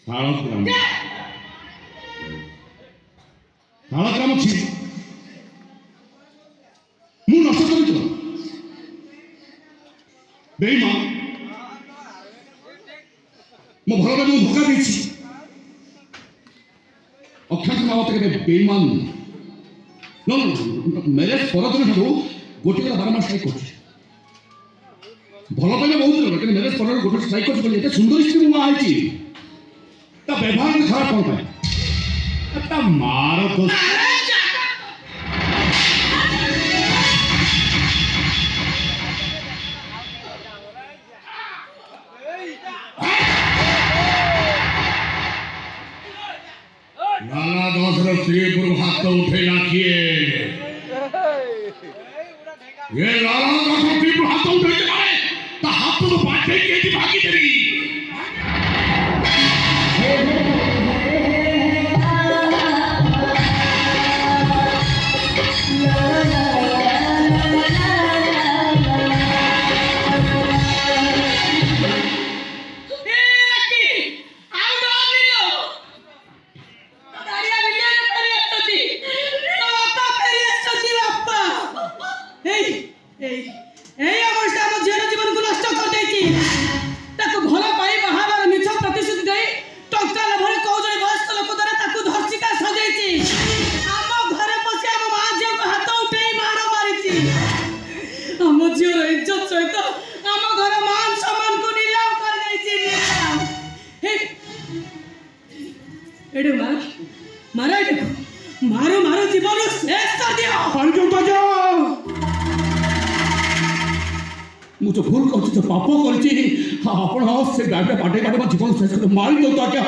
शाळग्राम शाळग्राम ଅଛି ମୁଁ ନଷ୍ଟ କରିଥିଲ ବେଇମାନ ମୋ ଘରରେ ମୁଁ ଧୋକା ଦେଇଛି ଅକ୍ଷୟ ମାଓତେ କେବେ ବେଇମାନ ମ୍ୟାରେଜ ପରଦିନ ଠାରୁ ଗୋଟିଏ କଥା ବାରମ୍ବାର ଷ୍ଟ୍ରାଇକ୍ କରୁଛି ଭଲ ପାଇବା ବହୁତ ଦରକାର କିନ୍ତୁ ମ୍ୟାରେଜ ପରେ ଗୋଟେ ଷ୍ଟ୍ରାଇକ୍ କରୁଛି ବୋଲି ଏତେ ସୁନ୍ଦର ସ୍ତ୍ରୀ ମୁଁ ବାହା ହେଇଛି ତା ବ୍ୟବହାର ଖରାପ କ'ଣ ପାଇଁ ତା ମାର ଦୋଷ लाला दोसर स्त्री पर हाथ उठेला किए ये लाला दोसर स्त्री पर हाथ उठे मारे ता हाथ तो बाटे के दी भागी तेरी मुझे भूल कर पाप कर से गाड़ी बाटे बाटे जीवन शेष कर मारी दो क्या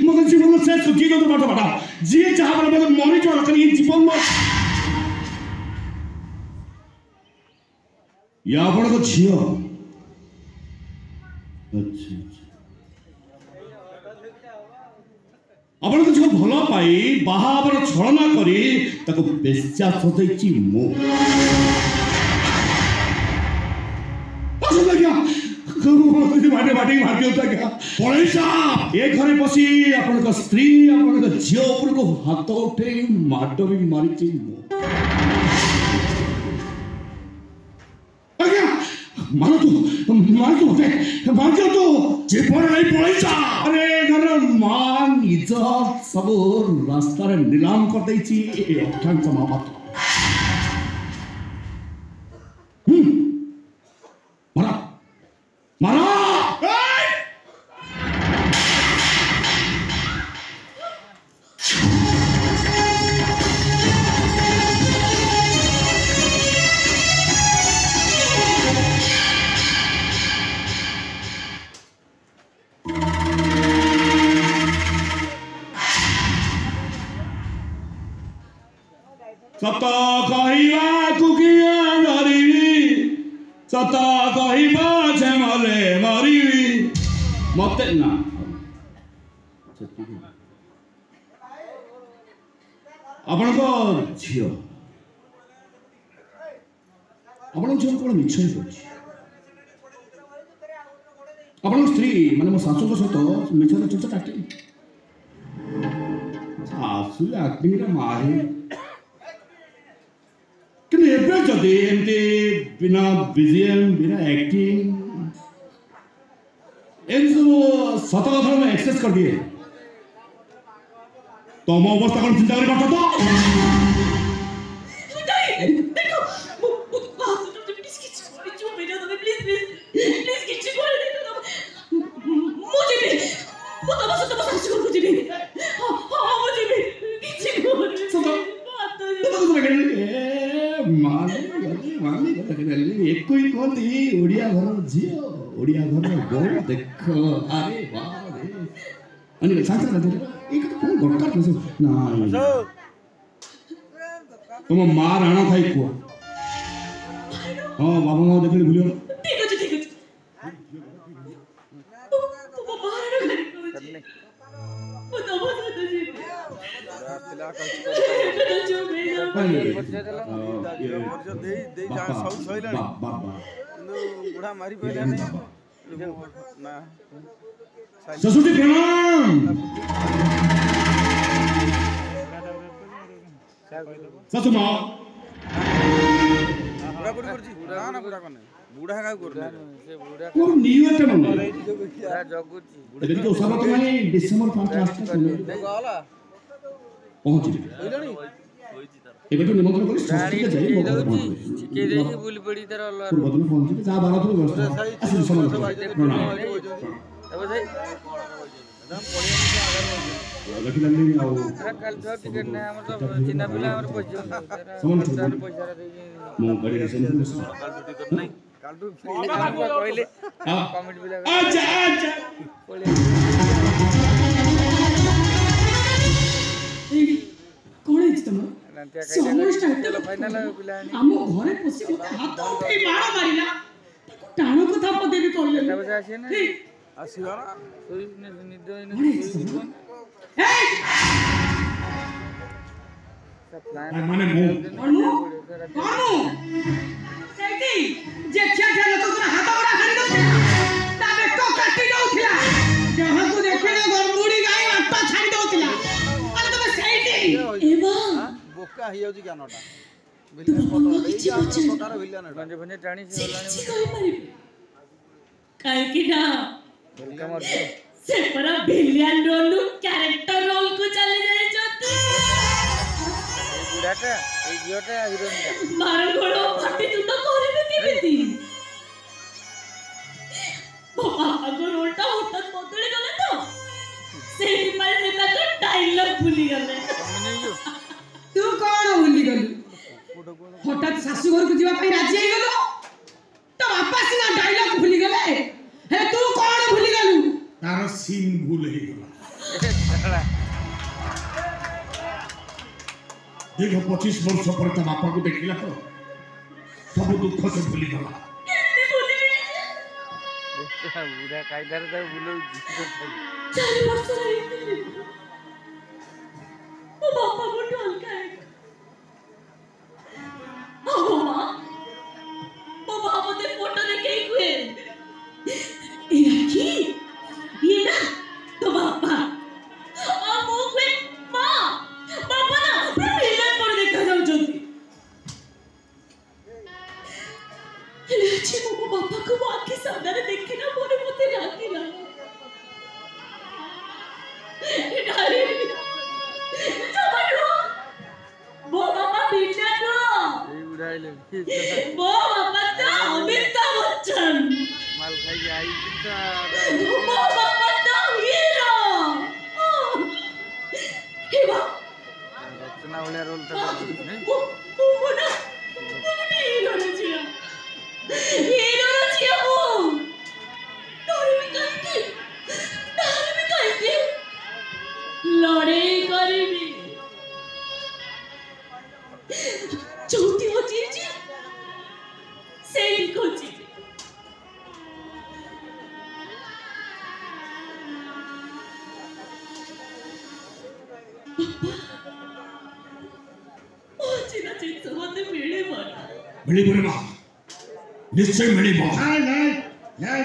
मगर जीवन शेष जी दो बाटा बाटा जी चाह मगर मरी जो जीवन या आपण को झियो अच्छा आपण को जो भल पाई बाहाबर छलना करी ताको बेस्या सदैची मो बाटे बाटे मार दियो क्या पळैसा ए घरे बसी आपण को स्त्री आपण को झियो ऊपर को हाथ उठे माडो भी मारी छी मारो तू जीवन नहीं पड़ेगा अरे घर मान इज्जत सब रास्ता रे नीलाम कर देछि अक्षांश महापात्र मारा मारा सता कहिबा कुकिया नरीबी सता कहिबा झमले मरीबी मते ना आपण को झियो आपण झियो कोन मिछ ही होछि आपण स्त्री माने मो सासु को सतो मिछ तो चोच काटे सासु एक्टिंग रे मारे कि जदि एमती बिना बीजीएम बिना एक्टिंग एम सब सत कथा में एक्सेस कर दिए तुम अवस्था कौन चिंता करी पाता तो एक कोई कहती ओडिया घर झियो ओडिया घर गो देख अरे बाप रे अनि सांग सांग एक तो फोन दरकार कैसे ना तुम मां राणा खाई को हां बाबा मां देखली भूलियो ठीक है तुम मां राणा खाई को तो बहुत जी बुढ़ा मारी पहले नहीं ना ससुर जी प्रणाम। ससुर माँ बुढ़ा बुढ़ी करजी ना ना बुढ़ा कोने बुढ़ा का करने से बुढ़ा कोन न्यू ईयर टे मन बुढ़ा जगुची एबे तो ओसाबा तो माने डिसेंबर 5 लास्ट तक गला पहुंची होइलणी एबे तो निमंत्रण करी रानी संस्कृत जाई के देई बुली पड़ी तार अल्लाह बदन पहुंची जा बारा तो व्यवस्था असली समय तब भाई एकदम पड़िया लकी लल्ली आओ कल तो टिकट ने हमर सब चिन्ना पिला हमर पैसा पैसा दे मो गाड़ी रे सेंड कल तो टिकट नहीं कल तो फ्री कहले कमेंट भी लगा अच्छा अच्छा कोण है तुम समस्त चलो फाइनल पिला हम घरे पसी मते हाथ उठे मार मारिला ताको टाणो कथा पदे भी करले तब से आसी ना आसीवा ना सोई ने निद इन सब प्लान माने मो अनु सेठी जे क्या क्या लोग तोरा हाथ बड़ा खाली दो ताबे तो काटी दउथिला जहां को देखले गरमुड़ी गाय आत्ता छाड़ी दउथिला अरे तबे सेठी एबा बोका हियो जी ज्ञानटा तू भंग किछि बचे प्रकार विलन गंजे भने टाणी से किछि कहि पारिबे काहे कि ना वेलकम और से परा विलियन रोल कैरेक्टर रोल को चले जाय छथि बुढ़ाटा ए जियोटा हीरोइनटा मार गोड़ो फटी तू तो करबे केमिति बाबा अगर रोलटा होता बदली गले तो सेही पर से तक डायलॉग भूली गले तू कोन भूली गलु हठात सासू घर को जीवा पई राजी आइ गलो तो बापा सिना डायलॉग भूली गले हे तू कोन भूली गलु तार सीन भूल हे गला देखो 25 वर्ष पर ता बापा को देखिला तो सब दुख से भूली गला बुढ़ा कायदार तो बुलो 4 वर्ष रही ओ बापा को ढोल का ओ मां बाबा ते फोटो देखे हुए ये की ये ना तो बापा आ मो के मां बापा ना विलन पर देखा जाउ जल्दी हेले छी मो बापा को आंखी सामने देखे ना मोरे मते राखी ला डारे चलो वो बाबा बिना तो ए बुढ़ाइले वो बाबा तो अमिताभ बच्चन माल खाई आई कितना वो बाबा तो हीरो हेबा रचना वाला रोल था नहीं वो ना हीरो रचिया वो डोरे में कहीं लड़े करीबी चौथी हो चीज से लिखो चीज चिना चीज मते मिले बना मिली बोले मां निश्चय मिली मां नहीं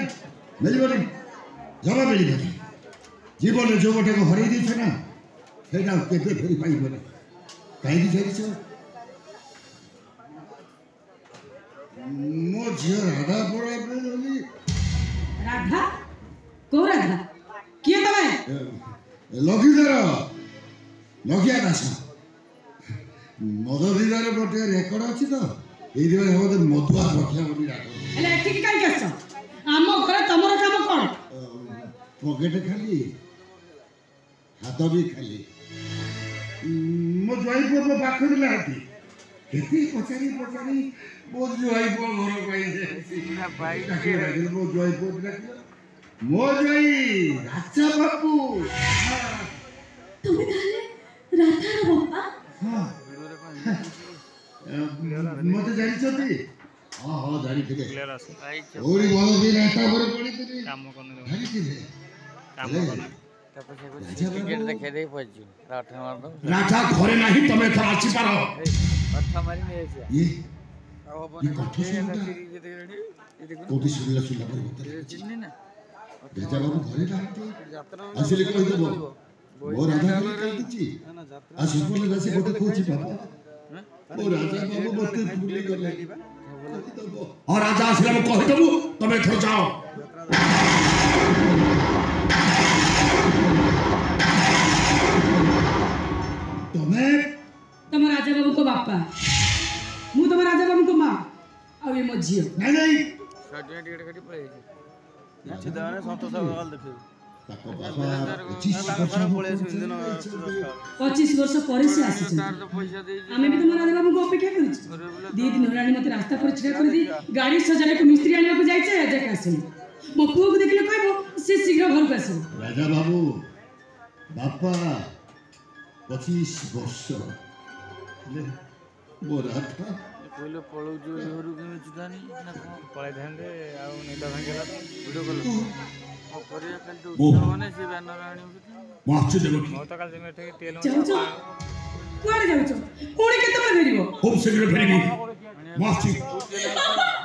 मिली बोले जमा मिली बोले जीवन जो गोटे को हरई दी ना सेटा केते फेरी पाई बोले काई दी छे मो झियो राधा पड़ा बोली राधा को राधा किए तमे लगिया दास मद दिदार गोटे रेकर्ड अछि तो एई दिबे हम मधुआ रखिया बोली राखो एले ठीक काई करछ हम घरे तमरो काम कोन पॉकेट खाली हाथ भी खाली मो जई को पाखर लाती केती पचारी मो जई को घर पाई जे ना भाई मो जई को मो जई राजा बाबू तुमे ताले राधा रो बाबा हां मते जानि छथि हां हां जानि थिले ओरी बोलो भी रास्ता पर पड़ी थी काम करने जानि थिले काम करने टिकट देखे दे पजु राठा मार दो राठा घरे नाही तमे थर आछि पारो राठा मारी नहीं ऐसे ये ये कथा सुनता कोटी सुनला सुनला पर होता राजा बाबू घरे रहते आसिले कहि देबो ओ राजा घरे कहती आ सुपले रासे गोटे खोची बाबा ओ राजा बाबू मते भूली गले और राजा आसिले हम कहि देबो तमे थो जाओ तम राजा बाबू को बापा मु तम राजा बाबू को मां आ ये मो झियो नहीं साडिया टिकट कटी पळे अच्छे दाने संतोष अग्रवाल देखे ताको बाबा 25 वर्ष पर से आसी तार तो पैसा दे आमे भी तम राजा बाबू को अपेक्षा करू दी दिन होरानी मते रास्ता पर छिड़ा कर दी गाड़ी सजाने को मिस्त्री आनिया को जाई छे राजा का आसे मो पुओ को देखले कहबो से शीघ्र घर को आसे राजा बाबू बापा 25 वर्ष ले मोरा था पहिले पळौ जो घरु के चिदानी ना पळे ध्यानले आ नेता भांगेला वीडियो कॉल ओ करिया कल तो ओ। माने से बैनर आनी मो आश्चर्य देखि मो तो काल जमे ठेके तेल जाऊ जाऊ कुआडे जाऊ छो कोणी केते बळे फेरिबो खूब शीघ्र फेरिबी मो आश्चर्य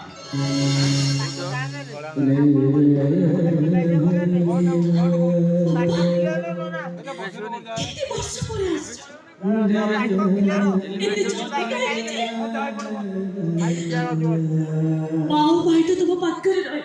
किती वर्ष पर आसी बाऊ भाई तो तुम पाकर रहे